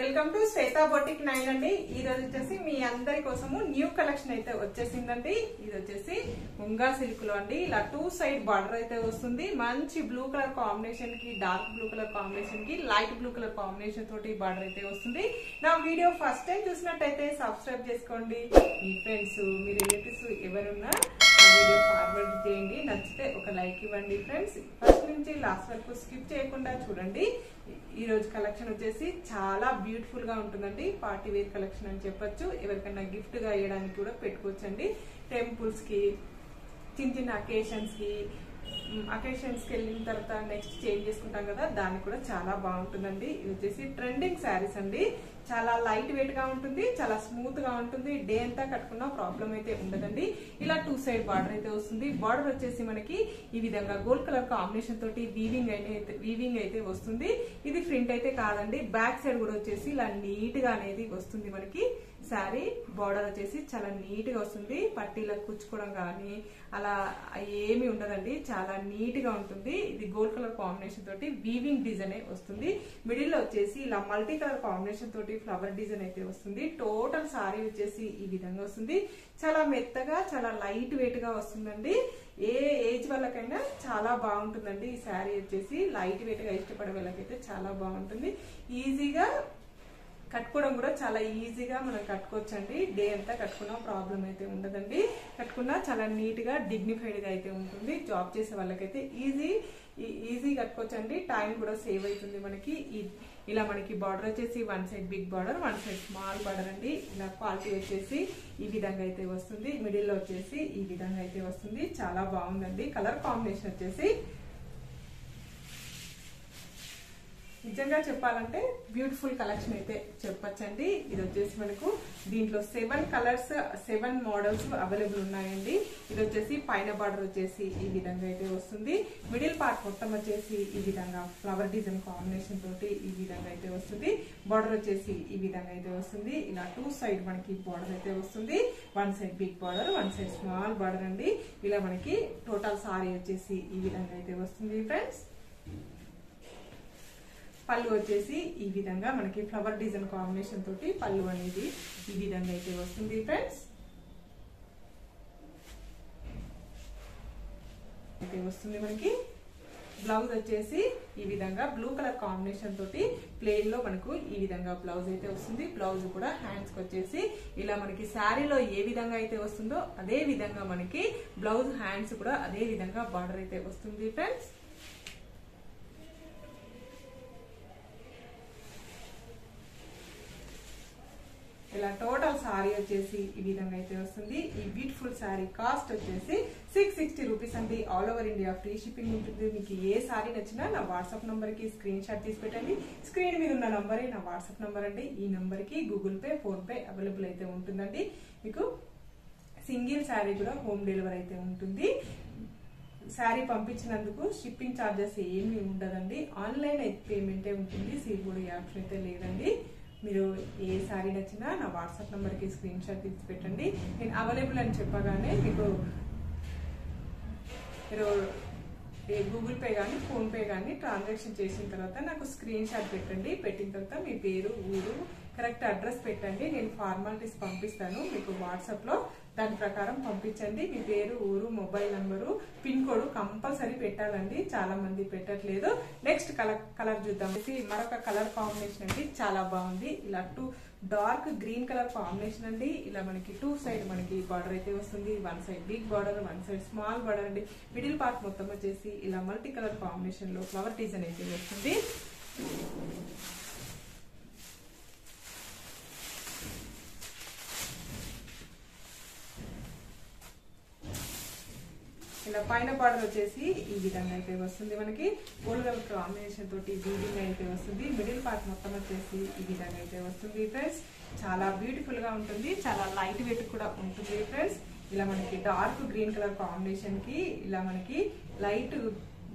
Welcome to Shweta boutique 9 అండి. ఈ రోజు వచ్చేసి మీ అందరి కోసము న్యూ కలెక్షన్ అయితే వచ్చేసిందండి. ఇది వచ్చేసి ముంగా సిల్క్ లో అండి. ఇలా 2 సైడ్ బార్డర్ అయితే వస్తుంది. మంచి బ్లూ కలర్ కాంబినేషన్ కి, డార్క్ బ్లూ కలర్ కాంబినేషన్ కి, లైట్ బ్లూ కలర్ కాంబినేషన్ తోటి బార్డర్ అయితే వస్తుంది. నా వీడియో ఫస్ట్ టైం చూసినట్టయితే సబ్స్క్రైబ్ చేసుకోండి. మీ ఫ్రెండ్స్, మీ రిలేటివ్స్ ఎవరున్నా వీడియో ఫార్వర్డ్ చేయండి. నచ్చితే ఒక లైక్ ఇవ్వండి ఫ్రెండ్స్. ఫస్ట్ నుంచి లాస్ట్ వరకు స్కిప్ చేయకుండా చూడండి. ఈ రోజు కలెక్షన్ వచ్చేసి చాలా బ్యూటిఫుల్ గా ఉంటుందండి. పార్టీ వేర్ కలెక్షన్ అని చెప్పొచ్చు. ఎవరికైనా గిఫ్ట్ గా ఇవ్వడానికి కూడా పెట్టుకోవచ్చండి. టెంపుల్స్ కి, చిన్న చిన్న అకేషన్స్ కి వెళ్ళిన తర్వాత నెక్స్ట్ చేంజ్ చేసుకుంటాం కదా, దానికి కూడా చాలా బాగుంటుందండి. ఇది వచ్చేసి ట్రెండింగ్ శారీస్ అండి. చాలా లైట్ వెయిట్ గా ఉంటుంది, చాలా స్మూత్ గా ఉంటుంది. డే అంతా కట్టుకున్నా ప్రాబ్లం అయితే ఉండదండి. ఇలా 2 సైడ్ బార్డర్ అయితే వస్తుంది. బార్డర్ వచ్చేసి మనకి ఈ విధంగా గోల్డ్ కలర్ కాంబినేషన్ తోటి వీవింగ్ అయితే వస్తుంది. ఇది ఫ్రంట్ అయితే కాదండి, బ్యాక్ సైడ్ కూడా వచ్చేసి ఇలా నీట్ గా అనేది వస్తుంది. మనకి శారీ బార్డర్ వచ్చేసి చాలా నీట్ గా వస్తుంది. పట్టీలకు కుచ్చుకోవడం కానీ అలా ఏమి ఉండదండి, చాలా నీట్ గా ఉంటుంది. ఇది గోల్డ్ కలర్ కాంబినేషన్ తోటి వీవింగ్ డిజైన్ వస్తుంది. మిడిల్ లో వచ్చేసి ఇలా మల్టీ కలర్ కాంబినేషన్ తోటి ఫ్లవర్ డిజైన్ అయితే వస్తుంది. టోటల్ సారీ వచ్చేసి ఈ విధంగా వస్తుంది. చాలా మెత్తగా, చాలా లైట్ వెయిట్ గా వస్తుందండి. ఏ ఏజ్ వాళ్ళకైనా చాలా బాగుంటుందండి. ఈ శారీ వచ్చేసి లైట్ వెయిట్ గా ఇష్టపడే వాళ్ళకైతే చాలా బాగుంటుంది. ఈజీగా కట్టుకోవడం కూడా చాలా ఈజీగా మనం కట్టుకోవచ్చండి. డే అంతా కట్టుకున్నా ప్రాబ్లం అయితే ఉండదండి. కట్టుకున్నా చాలా నీట్ గా డిగ్నిఫైడ్ గా అయితే ఉంటుంది. జాబ్ చేసే వాళ్ళకైతే ఈజీ కట్టుకోవచ్చండి. టైం కూడా సేవ్ అవుతుంది మనకి. ఇలా మనకి బార్డర్ వచ్చేసి 1 side big border, 1 side small border అండి. ఇలా క్వాలిటీ వచ్చేసి ఈ విధంగా అయితే వస్తుంది. మిడిల్ లో వచ్చేసి ఈ విధంగా అయితే వస్తుంది. చాలా బాగుందండి. కలర్ కాంబినేషన్ వచ్చేసి నిజంగా చెప్పాలంటే బ్యూటిఫుల్ కలెక్షన్ అయితే చెప్పచ్చండి. ఇది వచ్చేసి మనకు దీంట్లో 7 కలర్స్, 7 మోడల్స్ అవైలబుల్ ఉన్నాయండి. ఇది వచ్చేసి పైన బార్డర్ వచ్చేసి ఈ విధంగా అయితే వస్తుంది. మిడిల్ పార్ట్ మొత్తం వచ్చేసి ఈ విధంగా ఫ్లవర్ డిజైన్ కాంబినేషన్ తోటి ఈ విధంగా అయితే వస్తుంది. బార్డర్ వచ్చేసి ఈ విధంగా అయితే వస్తుంది. ఇలా 2 సైడ్ మనకి బార్డర్ అయితే వస్తుంది. 1 side big border, 1 side small border అండి. ఇలా మనకి టోటల్ సారీ వచ్చేసి ఈ విధంగా అయితే వస్తుంది ఫ్రెండ్స్. పళ్ళు వచ్చేసి ఈ విధంగా మనకి ఫ్లవర్ డిజైన్ కాంబినేషన్ తోటి పళ్ళు అనేది ఈ విధంగా అయితే వస్తుంది ఫ్రెండ్స్. అయితే వస్తుంది మనకి. బ్లౌజ్ వచ్చేసి ఈ విధంగా బ్లూ కలర్ కాంబినేషన్ తోటి ప్లెయిన్ లో మనకు ఈ విధంగా బ్లౌజ్ అయితే వస్తుంది. బ్లౌజ్ కూడా హ్యాండ్స్ కి వచ్చేసి ఇలా మనకి శారీలో ఏ విధంగా అయితే వస్తుందో అదే విధంగా మనకి బ్లౌజ్ హ్యాండ్స్ కూడా అదే విధంగా బార్డర్ అయితే వస్తుంది ఫ్రెండ్స్. ఇలా టోటల్ సారీ వచ్చేసి ఈ విధంగా అయితే వస్తుంది. ఈ బ్యూటిఫుల్ సారీ కాస్ట్ వచ్చేసి 660 రూపీస్ అండి. All over India free shipping ఉంటుంది. మీకు ఏ సారీ నచ్చినా నా వాట్సాప్ నంబర్ కి స్క్రీన్ షాట్ తీసి పెట్టండి. స్క్రీన్ మీద ఉన్న నంబరే నా వాట్సాప్ నంబర్ అండి. ఈ నంబర్ కి Google pay, phone pay available అయితే ఉంటుందండి. మీకు సింగిల్ శారీ కూడా హోమ్ డెలివరీ అయితే ఉంటుంది. శారీ పంపించినందుకు షిప్పింగ్ ఛార్జెస్ ఏమీ ఉండదండి. ఆన్లైన్ అయితే పేమెంటే ఉంటుంది. సీబోర్డ్ ఆప్షన్ అయితే లేదండి. మీరు ఏ శారీ నచ్చినా నా వాట్సాప్ నెంబర్కి స్క్రీన్ షాట్ తీసి పెట్టండి. నేను అవైలబుల్ అని చెప్పగానే మీకు మీరు గూగుల్ పే కానీ, ఫోన్ పే కానీ ట్రాన్సాక్షన్ చేసిన తర్వాత నాకు స్క్రీన్ షాట్ పెట్టండి. పెట్టిన తర్వాత మీ పేరు, ఊరు, కరెక్ట్ అడ్రస్ పెట్టండి. నేను ఫార్మాలిటీస్ పంపిస్తాను మీకు వాట్సాప్ లో. దాని ప్రకారం పంపించండి. మీ పేరు, ఊరు, mobile number, pin code compulsory పెట్టాలండి. చాలా మంది పెట్టట్లేదు. నెక్స్ట్ కలర్ చూద్దాం. మరొక కలర్ కాంబినేషన్ అండి, చాలా బాగుంది. ఇలా 2 డార్క్ గ్రీన్ కలర్ కాంబినేషన్ అండి. ఇలా మనకి 2 సైడ్ మనకి బార్డర్ అయితే వస్తుంది. 1 side big border, 1 side small border అండి. మిడిల్ పార్ట్ మొత్తం వచ్చేసి ఇలా మల్టీ కలర్ కాంబినేషన్ లో ఫ్లవర్ డిజైన్ అయితే వస్తుంది. ఇలా పైన బార్డర్ వచ్చేసి ఈ విధంగా అయితే వస్తుంది. మనకి గోల్డ్ కలర్ కాంబినేషన్ తోటి వీవింగ్ అయితే వస్తుంది. మిడిల్ పార్ట్ మొత్తం వచ్చేసి ఈ విధంగా అయితే వస్తుంది ఫ్రెండ్స్. చాలా బ్యూటిఫుల్ గా ఉంటుంది. చాలా లైట్ వెయిట్ కూడా ఉంటుంది ఫ్రెండ్స్. ఇలా మనకి డార్క్ గ్రీన్ కలర్ కాంబినేషన్ కి ఇలా మనకి లైట్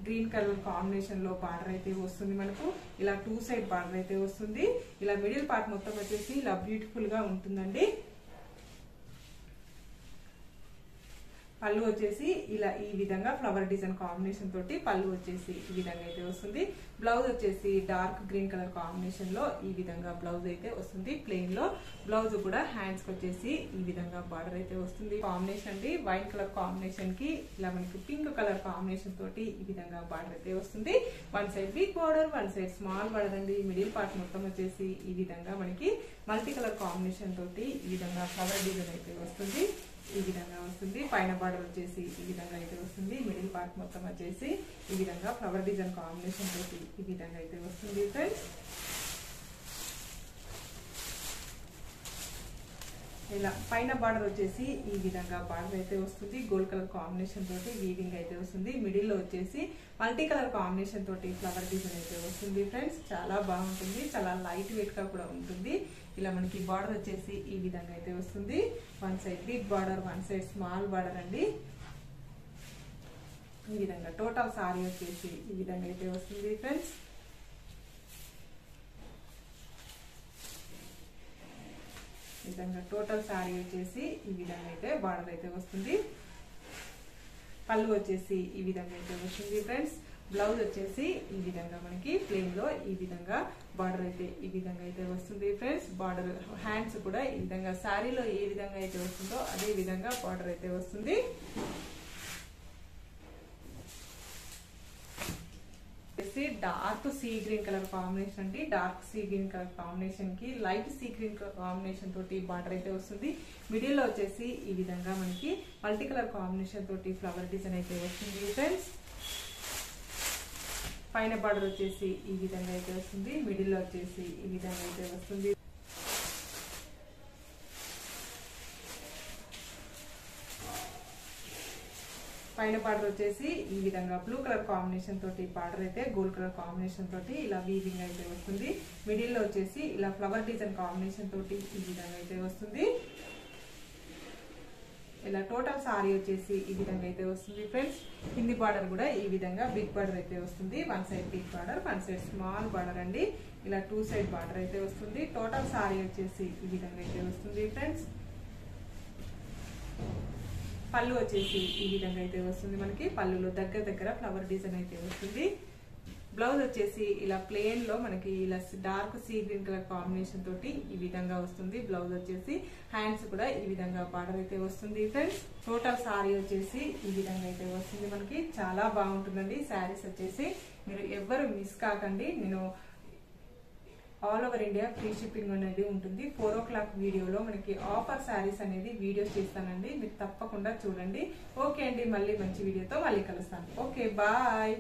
గ్రీన్ కలర్ కాంబినేషన్ లో బార్డర్ అయితే వస్తుంది. మనకు ఇలా 2 సైడ్ బార్డర్ అయితే వస్తుంది. ఇలా మిడిల్ పార్ట్ మొత్తం వచ్చేసి ఇలా బ్యూటిఫుల్ గా ఉంటుందండి. పళ్ళు వచ్చేసి ఇలా ఈ విధంగా ఫ్లవర్ డిజైన్ కాంబినేషన్ తోటి పళ్ళు వచ్చేసి ఈ విధంగా అయితే వస్తుంది. బ్లౌజ్ వచ్చేసి డార్క్ గ్రీన్ కలర్ కాంబినేషన్ లో ఈ విధంగా బ్లౌజ్ అయితే వస్తుంది. ప్లెయిన్ లో బ్లౌజ్ కూడా హ్యాండ్స్ కి వచ్చేసి ఈ విధంగా బార్డర్ అయితే వస్తుంది. కాంబినేషన్ అండి వైట్ కలర్ కాంబినేషన్ కి ఇలా మనకి పింక్ కలర్ కాంబినేషన్ తోటి ఈ విధంగా బార్డర్ అయితే వస్తుంది. One side big border, one side small border అండి. మిడిల్ పార్ట్ మొత్తం వచ్చేసి ఈ విధంగా మనకి మల్టీ కలర్ కాంబినేషన్ తోటి ఈ విధంగా ఫ్లవర్ డిజైన్ అయితే వస్తుంది. ఈ విధంగా వస్తుంది. పైన బార్డర్ వచ్చేసి ఈ విధంగా అయితే వస్తుంది. మిడిల్ పార్ట్ మొత్తం వచ్చేసి ఈ విధంగా ఫ్లవర్ డిజైన్ కాంబినేషన్ తోటి ఈ విధంగా అయితే వస్తుంది ఫ్రెండ్స్. ఇలా పైన బార్డర్ వచ్చేసి ఈ విధంగా బార్డర్ అయితే వస్తుంది. గోల్డ్ కలర్ కాంబినేషన్ తోటి వీవింగ్ అయితే వస్తుంది. మిడిల్ లో వచ్చేసి మల్టీ కలర్ కాంబినేషన్ తోటి ఫ్లవర్ డిజైన్ అయితే వస్తుంది ఫ్రెండ్స్. చాలా బాగుంటుంది, చాలా లైట్ వెయిట్ గా కూడా ఉంటుంది. ఇలా మనకి బార్డర్ వచ్చేసి ఈ విధంగా అయితే వస్తుంది. One side big border, one side small border అండి. ఈ విధంగా టోటల్ సారీ వచ్చేసి ఈ విధంగా అయితే వస్తుంది ఫ్రెండ్స్. ఈ విధంగా టోటల్ సారీ వచ్చేసి ఈ విధంగా అయితే బార్డర్ అయితే వస్తుంది. పళ్ళు వచ్చేసి ఈ విధంగా అయితే వస్తుంది ఫ్రెండ్స్. బ్లౌజ్ వచ్చేసి ఈ విధంగా మనకి ప్లెయిన్ లో ఈ విధంగా బార్డర్ అయితే ఈ విధంగా అయితే వస్తుంది ఫ్రెండ్స్. బార్డర్ హ్యాండ్స్ కూడా ఈ విధంగా శారీలో ఏ విధంగా అయితే వస్తుందో అదే విధంగా బార్డర్ అయితే వస్తుంది. Dark sea green colour combination అండి. Dark sea green colour combination కి లైట్ సీ గ్రీన్ కాంబినేషన్ తోటి బార్డర్ అయితే వస్తుంది. మిడిల్ లో వచ్చేసి ఈ విధంగా మనకి మల్టీ కలర్ కాంబినేషన్ తోటి ఫ్లవర్ డిజైన్ అయితే వస్తుంది ఫ్రెండ్స్. పైన బార్డర్ వచ్చేసి ఈ విధంగా అయితే వస్తుంది. మిడిల్ లో వచ్చేసి ఈ విధంగా అయితే వస్తుంది. పైన బార్డర్ వచ్చేసి ఈ విధంగా బ్లూ కలర్ కాంబినేషన్ తోటి బార్డర్ అయితే గోల్డ్ కలర్ కాంబినేషన్ తోటి ఇలా వీవింగ్ అయితే వస్తుంది. మిడిల్ లో వచ్చేసి ఇలా ఫ్లవర్ డిజైన్ కాంబినేషన్ తోటి ఈ విధంగా అయితే వస్తుంది. ఇలా టోటల్ సారీ వచ్చేసి ఈ విధంగా అయితే వస్తుంది ఫ్రెండ్స్. కింది బార్డర్ కూడా ఈ విధంగా బిగ్ బార్డర్ అయితే వస్తుంది. One side big border, one side small border అండి. ఇలా టూ సైడ్ బార్డర్ అయితే వస్తుంది. టోటల్ సారీ వచ్చేసి ఈ విధంగా అయితే వస్తుంది ఫ్రెండ్స్. పళ్ళు వచ్చేసి ఈ విధంగా అయితే వస్తుంది. మనకి పళ్ళులో దగ్గర ఫ్లవర్ డిజైన్ అయితే వస్తుంది. బ్లౌజ్ వచ్చేసి ఇలా ప్లెయిన్ లో మనకి ఇలా dark sea green colour combination తోటి ఈ విధంగా వస్తుంది. బ్లౌజ్ వచ్చేసి హ్యాండ్స్ కూడా ఈ విధంగా బార్డర్ అయితే వస్తుంది ఫ్రెండ్స్. టోటల్ సారీ వచ్చేసి ఈ విధంగా అయితే వస్తుంది. మనకి చాలా బాగుంటుందండి శారీస్ వచ్చేసి. మీరు ఎవ్వరు మిస్ కాకండి. నేను all over India free shipping అనేది ఉంటుంది. 4 o'clock వీడియోలో మనకి ఆఫర్ శారీస్ అనేది వీడియోస్ చేస్తానండి. మీరు తప్పకుండా చూడండి. ఓకే అండి, మళ్ళీ మంచి వీడియోతో మళ్ళీ కలుస్తాను. Okay, bye.